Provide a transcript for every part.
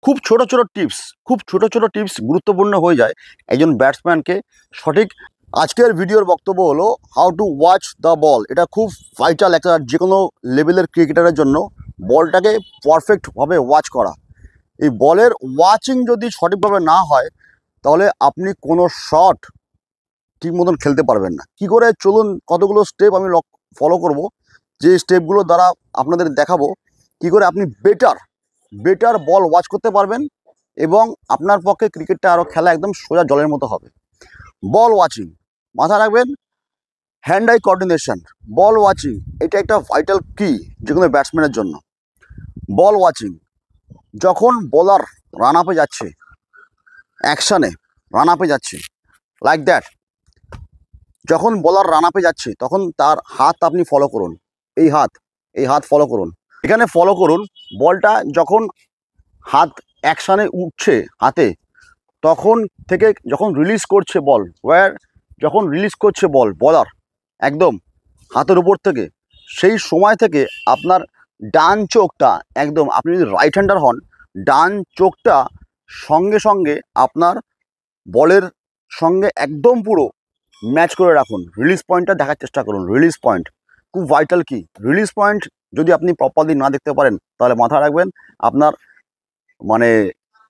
খুব ছোট ছোট টিপস গুরুত্বপূর্ণ হয়ে যায় একজন ব্যাটসম্যানকে সঠিক। আজকের ভিডিওর বক্তব্য হলো how to watch the ball. এটা খুব ভাইটাল একটা যে কোনো লেভেলের ক্রিকেটারের জন্য, বলটাকে পারফেক্টভাবে ওয়াচ করা। এই বলের ওয়াচিং যদি সঠিকভাবে না হয় তাহলে আপনি কোনো শট ঠিক মতন খেলতে পারবেন না। কি করে, চলুন কতগুলো স্টেপ আমি ফলো করব, যে স্টেপগুলো দ্বারা আপনাদের দেখাবো কি করে আপনি বেটার বল ওয়াচ করতে পারবেন এবং আপনার পক্ষে ক্রিকেটটা আরও খেলা একদম সোজা জলের মতো হবে। বল ওয়াচিং মাথায় রাখবেন, hand I coordination, ball watching এটা একটা ভাইটাল কি যে কোনো ব্যাটসম্যানের জন্য। বল ওয়াচিং, যখন বোলার রান আপে যাচ্ছে, অ্যাকশানে রান আপে যাচ্ছে লাইক দ্যাট, যখন বোলার রান আপে যাচ্ছে তখন তার হাত আপনি ফলো করুন। এই হাত ফলো করুন, এখানে ফলো করুন। বলটা যখন হাত অ্যাকশানে উঠছে হাতে, তখন থেকে যখন রিলিজ করছে বল, যখন রিলিজ করছে বলার একদম হাতের উপর থেকে, সেই সময় থেকে আপনার ডান চোখটা একদম, আপনি যদি রাইট হ্যান্ডার হন, ডান চোখটা সঙ্গে সঙ্গে আপনার বলের সঙ্গে একদম পুরো ম্যাচ করে রাখুন। রিলিজ পয়েন্টটা দেখার চেষ্টা করুন। রিলিজ পয়েন্ট খুব ভাইটাল কি। রিলিজ পয়েন্ট যদি আপনি প্রপারলি না দেখতে পারেন তাহলে মাথায় রাখবেন আপনার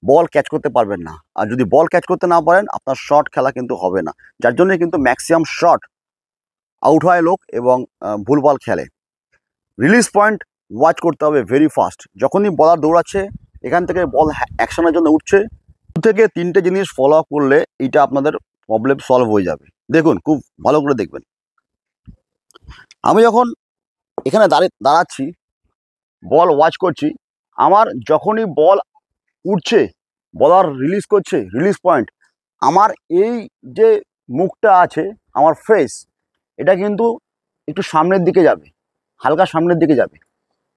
বল ক্যাচ করতে পারবেন না। আর যদি বল ক্যাচ করতে না পারেন আপনার শট খেলা কিন্তু হবে না, যার জন্য কিন্তু ম্যাক্সিমাম শট আউট হয় লোক এবং ভুলভাল খেলে। রিলিজ পয়েন্ট ওয়াচ করতে হবে ভেরি ফাস্ট। যখনই বলার দৌড়াচ্ছে, এখান থেকে বল অ্যাকশনের জন্য উঠছে, 2 থেকে 3টে জিনিস ফলো আপ করলে এটা আপনাদের প্রবলেম সলভ হয়ে যাবে। দেখুন, খুব ভালো করে দেখবেন। আমি যখন এখানে দাঁড়াচ্ছি, বল ওয়াচ করছি, আমার যখনই বল উঠছে, বলার রিলিজ করছে, রিলিজ পয়েন্ট, আমার এই যে মুখটা আছে, আমার ফেস, এটা কিন্তু একটু সামনের দিকে যাবে, হালকা সামনের দিকে যাবে।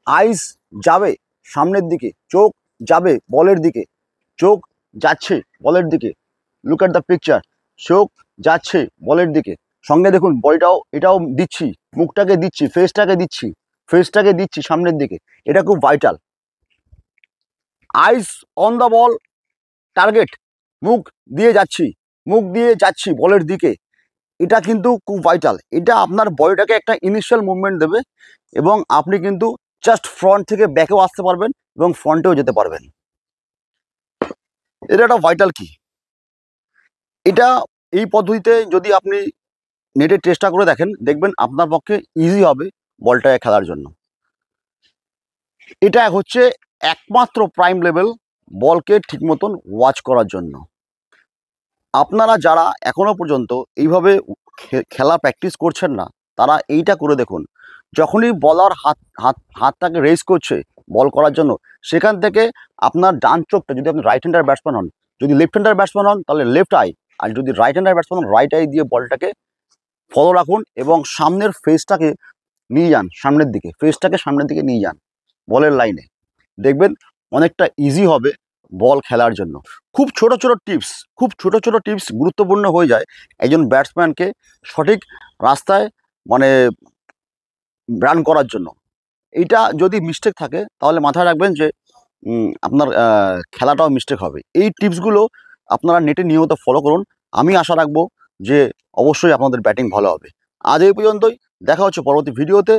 আইস যাবে সামনের দিকে, চোখ যাবে বলের দিকে, চোখ যাচ্ছে বলের দিকে। লুক অ্যাট দ্য পিকচার, চোখ যাচ্ছে বলের দিকে, সঙ্গে দেখুন বডিটাও এটাও দিচ্ছি, মুখটাকে দিচ্ছি, ফেসটাকে দিচ্ছি সামনের দিকে। এটা খুব vital. Ice on the ball, target, মুখ দিয়ে যাচ্ছি বলের দিকে। এটা কিন্তু খুব ভাইটাল। এটা আপনার বডিটাকে একটা ইনিশিয়াল মুভমেন্ট দেবে এবং আপনি কিন্তু জাস্ট ফ্রন্ট থেকে ব্যাকেও আসতে পারবেন এবং ফ্রন্টেও যেতে পারবেন। এটা একটা ভাইটাল কি। এটা এই পদ্ধতিতে যদি আপনি নেটে চেষ্টা করে দেখবেন আপনার পক্ষে ইজি হবে বলটাকে খেলার জন্য। এটা হচ্ছে একমাত্র প্রাইম লেভেল বলকে ঠিক মতন ওয়াচ করার জন্য। আপনারা যারা এখনো পর্যন্ত এইভাবে খেলা প্র্যাকটিস করছেন না, তারা এইটা করে দেখুন। যখনই বলার হাতটাকে রেজ করছে বল করার জন্য, সেখান থেকে আপনার ডান চোখটা, যদি আপনি রাইট হ্যান্ডার ব্যাটসম্যান হন, যদি লেফট হ্যান্ডার ব্যাটসম্যান হন তাহলে লেফট আই, আর যদি রাইট হ্যান্ডার ব্যাটসম্যান হন রাইট আই দিয়ে বলটাকে ফলো রাখুন এবং সামনের ফেসটাকে নিয়ে যান সামনের দিকে, নিয়ে যান বলের লাইনে। দেখবেন অনেকটা ইজি হবে বল খেলার জন্য। খুব ছোট ছোট টিপস গুরুত্বপূর্ণ হয়ে যায় একজন ব্যাটসম্যানকে সঠিক রাস্তায় রান করার জন্য। এইটা যদি মিস্টেক থাকে তাহলে মাথায় রাখবেন যে আপনার খেলাটাও মিস্টেক হবে। এই টিপসগুলো আপনারা নেটে নিয়মিত ফলো করুন। আমি আশা রাখবো যে অবশ্যই আপনাদের ব্যাটিং ভালো হবে। আজ এই পর্যন্তই, দেখা হচ্ছে পরবর্তী ভিডিওতে।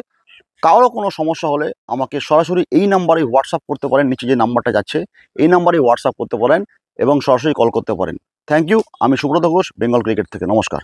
কারো কোনো সমস্যা হলে আমাকে সরাসরি এই নাম্বারে হোয়াটসঅ্যাপ করতে পারেন, নিচে যে নাম্বারটা যাচ্ছে এই নাম্বারে হোয়াটসঅ্যাপ করতে পারেন এবং সরাসরি কল করতে পারেন। Thank you. আমি সুব্রত ঘোষ, বেঙ্গল ক্রিকেট থেকে। নমস্কার।